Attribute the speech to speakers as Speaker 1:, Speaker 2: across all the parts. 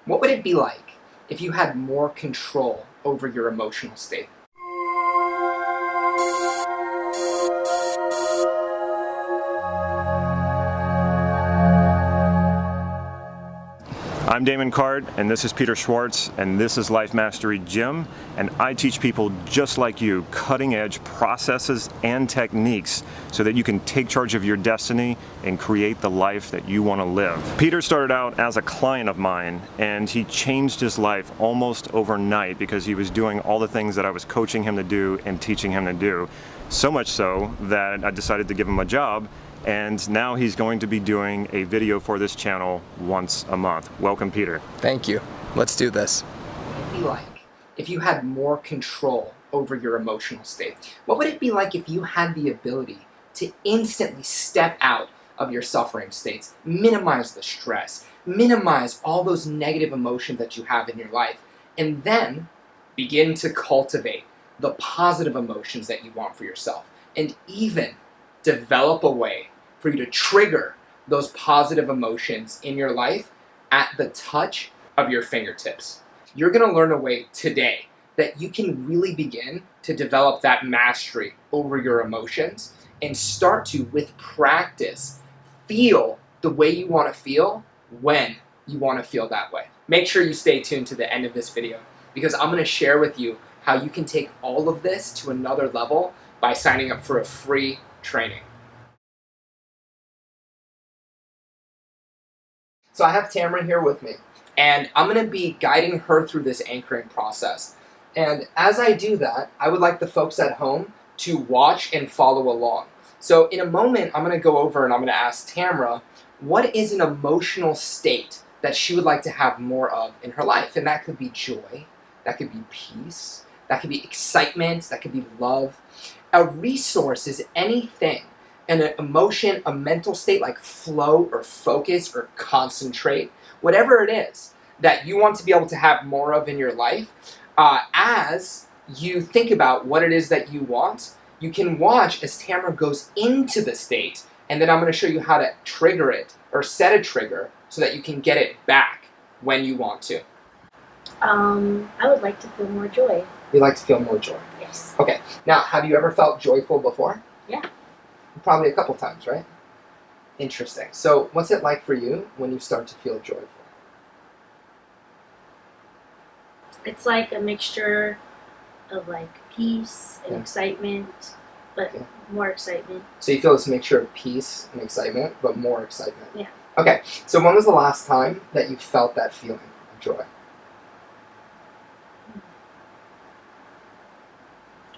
Speaker 1: What would it be like if you had more control over your emotional state?
Speaker 2: I'm Damon and this is Peter Schwartz, and this is Life Mastery Gym, and I teach people just like you cutting-edge processes and techniques so that you can take charge of your destiny and create the life that you want to live. Peter started out as a client of mine, and he changed his life almost overnight because he was doing all the things that I was coaching him to do and teaching him to do. So much so that I decided to give him a job, and now he's going to be doing a video for this channel once a month. Welcome, Peter.
Speaker 1: Thank you. Let's do this. What would it be like if you had more control over your emotional state? What would it be like if you had the ability to instantly step out of your suffering states, minimize the stress, minimize all those negative emotions that you have in your life, and then begin to cultivate the positive emotions that you want for yourself, and even develop a way for you to trigger those positive emotions in your life at the touch of your fingertips. You're going to learn a way today that you can really begin to develop that mastery over your emotions and start to, with practice, feel the way you want to feel when you want to feel that way. Make sure you stay tuned to the end of this video, because I'm going to share with you how you can take all of this to another level by signing up for a free training. So I have Tamara here with me, and I'm going to be guiding her through this anchoring process. And as I do that, I would like the folks at home to watch and follow along. So in a moment, I'm going to go over and I'm going to ask Tamara, what is an emotional state that she would like to have more of in her life? And that could be joy, that could be peace, that could be excitement, that could be love. A resource is anything, an emotion, a mental state like flow or focus or concentrate, whatever it is that you want to be able to have more of in your life. As you think about what it is that you want, you can watch as Tamara goes into the state, and then I'm going to show you how to trigger it or set a trigger so that you can get it back when you want to.
Speaker 3: I would like to feel more joy.
Speaker 1: You'd like to feel more joy?
Speaker 3: Yes.
Speaker 1: Okay. Now, have you ever felt joyful before?
Speaker 3: Yeah.
Speaker 1: Probably a couple times, right? Interesting. So what's it like for you when you start to feel joyful?
Speaker 3: It's like a mixture of like peace and excitement, but more excitement.
Speaker 1: So you feel this mixture of peace and excitement, but more excitement.
Speaker 3: Yeah.
Speaker 1: Okay. So when was the last time that you felt that feeling of joy?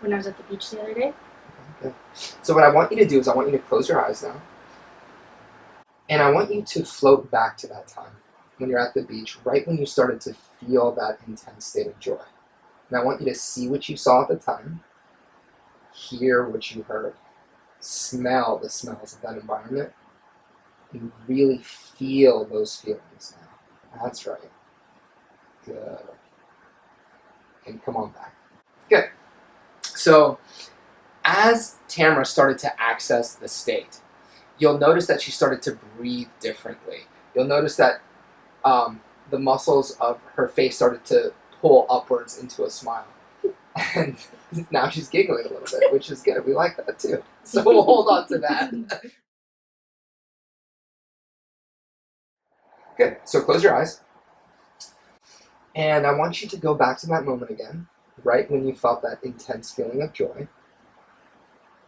Speaker 3: When I was at the beach the other day.
Speaker 1: Okay. So what I want you to do is I want you to close your eyes now. And I want you to float back to that time when you're at the beach, right when you started to feel that intense state of joy. And I want you to see what you saw at the time, hear what you heard, smell the smells of that environment, and really feel those feelings now. That's right. Good. And come on back. Good. So, as Tamara started to access the state, you'll notice that she started to breathe differently. You'll notice that the muscles of her face started to pull upwards into a smile. And now she's giggling a little bit, which is good. We like that too. So we'll hold on to that. Good. So close your eyes. And I want you to go back to that moment again, right when you felt that intense feeling of joy,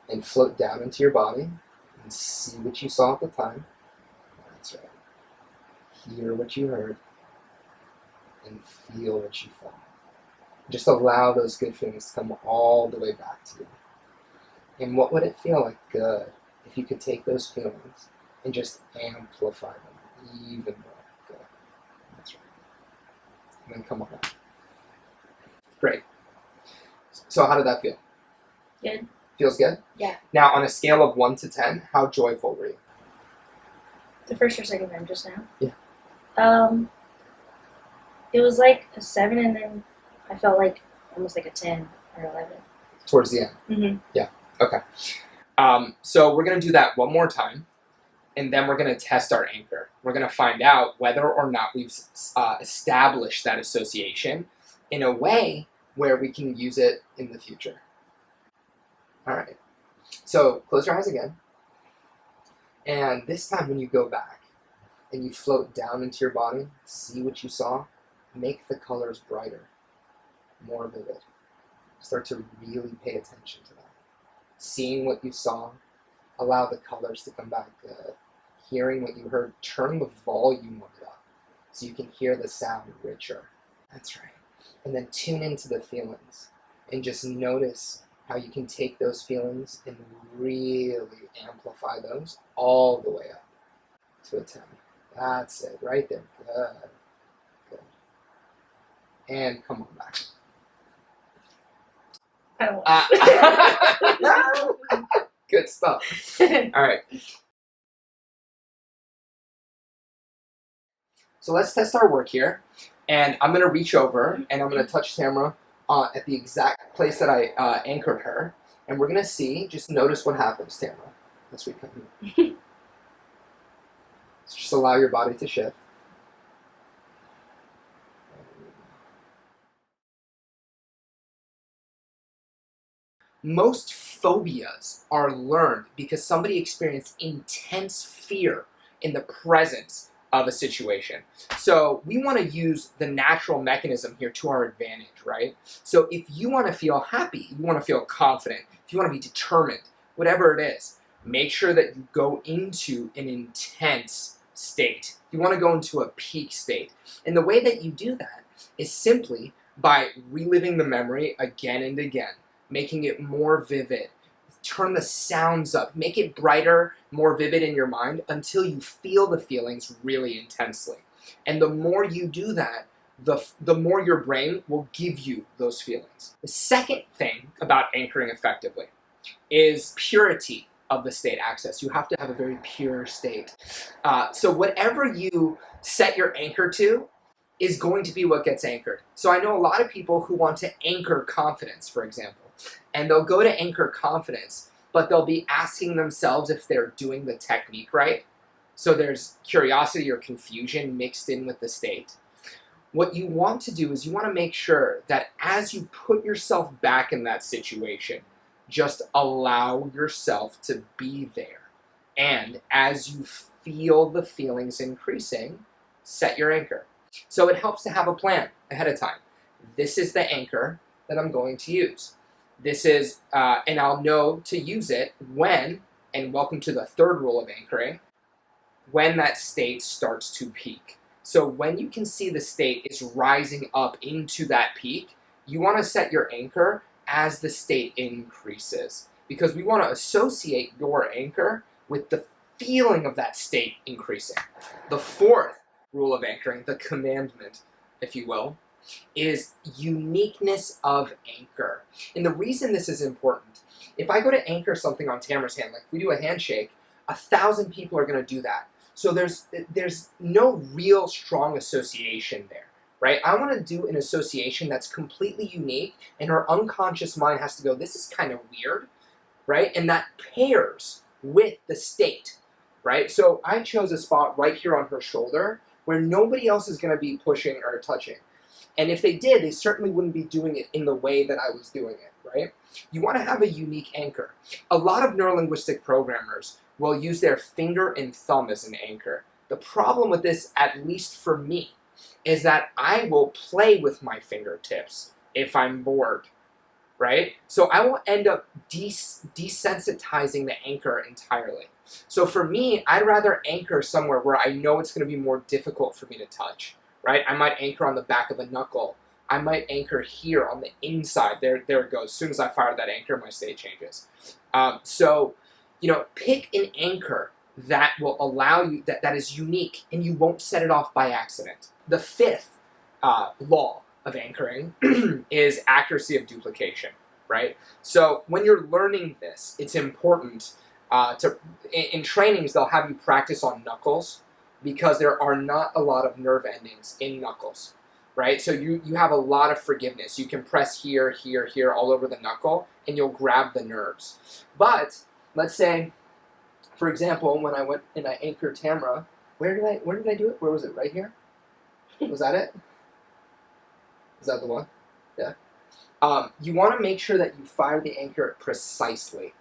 Speaker 1: and float down into your body and see what you saw at the time. That's right. Hear what you heard and feel what you felt. Just allow those good feelings to come all the way back to you. And what would it feel like? Good. If you could take those feelings and just amplify them even more. Good. That's right. And then come on back. Great. So how did that feel?
Speaker 3: Good.
Speaker 1: Feels good?
Speaker 3: Yeah.
Speaker 1: Now, on a scale of 1 to 10, how joyful were you?
Speaker 3: The first or second time just now?
Speaker 1: Yeah.
Speaker 3: It was like a 7, and then I felt like almost like a 10 or 11.
Speaker 1: Towards the end?
Speaker 3: Mm-hmm.
Speaker 1: Yeah. Okay. So we're going to do that one more time. and then we're going to test our anchor. We're going to find out whether or not we've established that association in a way where we can use it in the future. All right. So close your eyes again. And this time when you go back and you float down into your body, see what you saw, make the colors brighter, more vivid. Start to really pay attention to that. Seeing what you saw, allow the colors to come back good. Hearing what you heard, turn the volume of it up so you can hear the sound richer. That's right. And then tune into the feelings and just notice how you can take those feelings and really amplify those all the way up to a 10. That's it, right there. Good. Good. And come on back.
Speaker 3: I don't want
Speaker 1: Good stuff. All right. So let's test our work here. And I'm going to reach over and I'm going to touch Tamara at the exact place that I anchored her. And we're going to see, just notice what happens, Tamara, as we come here. So just allow your body to shift. Most phobias are learned because somebody experienced intense fear in the presence of a situation. So we want to use the natural mechanism here to our advantage, right? So if you want to feel happy, you want to feel confident, if you want to be determined, whatever it is, make sure that you go into an intense state. You want to go into a peak state. And the way that you do that is simply by reliving the memory again and again, making it more vivid. Turn the sounds up, make it brighter, more vivid in your mind until you feel the feelings really intensely. And the more you do that, the more your brain will give you those feelings. The second thing about anchoring effectively is purity of the state access. You have to have a very pure state. So whatever you set your anchor to is going to be what gets anchored. So I know a lot of people who want to anchor confidence, for example. And they'll go to anchor confidence, but they'll be asking themselves if they're doing the technique right. So there's curiosity or confusion mixed in with the state. What you want to do is you want to make sure that as you put yourself back in that situation, just allow yourself to be there. And as you feel the feelings increasing, set your anchor. So it helps to have a plan ahead of time. This is the anchor that I'm going to use. This is, and I'll know to use it when, and welcome to the third rule of anchoring, when that state starts to peak. So when you can see the state is rising up into that peak, you want to set your anchor as the state increases. Because we want to associate your anchor with the feeling of that state increasing. The fourth rule of anchoring, the commandment, if you will, is uniqueness of anchor. And the reason this is important, if I go to anchor something on Tamara's hand, like we do a handshake, 1,000 people are going to do that. So there's no real strong association there, right? I want to do an association that's completely unique, and her unconscious mind has to go, this is kind of weird, right? And that pairs with the state, right? So I chose a spot right here on her shoulder where nobody else is going to be pushing or touching. And if they did, they certainly wouldn't be doing it in the way that I was doing it, right? You want to have a unique anchor. A lot of neuro-linguistic programmers will use their finger and thumb as an anchor. The problem with this, at least for me, is that I will play with my fingertips if I'm bored, right? So I will end up desensitizing the anchor entirely. So for me, I'd rather anchor somewhere where I know it's going to be more difficult for me to touch. Right? I might anchor on the back of a knuckle. I might anchor here on the inside. There it goes. As soon as I fire that anchor, my state changes. So, pick an anchor that will allow you, that is unique, and you won't set it off by accident. The fifth law of anchoring is accuracy of duplication, right? So when you're learning this, it's important in trainings, they'll have you practice on knuckles, because there are not a lot of nerve endings in knuckles, right? So you have a lot of forgiveness. You can press here, here, here, all over the knuckle, and you'll grab the nerves. But let's say For example, when I went and I anchored Tamara, where did I do it? Where was it? Right here? Was that it? Is that the one? Yeah. You want to make sure that you fire the anchor precisely.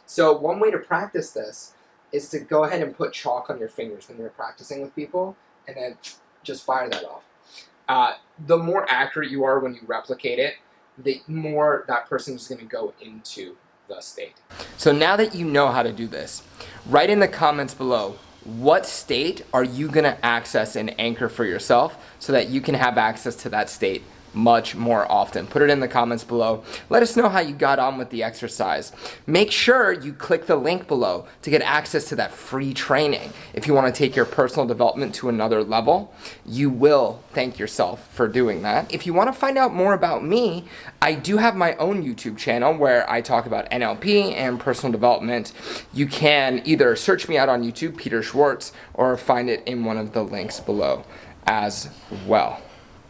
Speaker 1: So one way to practice this is to go ahead and put chalk on your fingers when you're practicing with people, and then just fire that off. The more accurate you are when you replicate it, the more that person is going to go into the state. So now that you know how to do this, write in the comments below, what state are you going to access and anchor for yourself so that you can have access to that state much more often. Put it in the comments below. Let us know how you got on with the exercise. Make sure you click the link below to get access to that free training. If you want to take your personal development to another level, you will thank yourself for doing that. If you want to find out more about me, I do have my own YouTube channel where I talk about NLP and personal development. You can either search me out on YouTube, Peter Schwartz, or find it in one of the links below as well.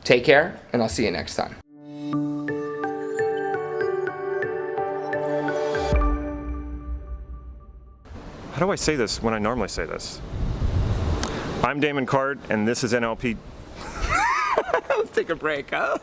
Speaker 1: Take care, and I'll see you next time.
Speaker 2: How do I say this when I normally say this? I'm Damon Cart, and this is NLP.
Speaker 1: Let's take a break, huh?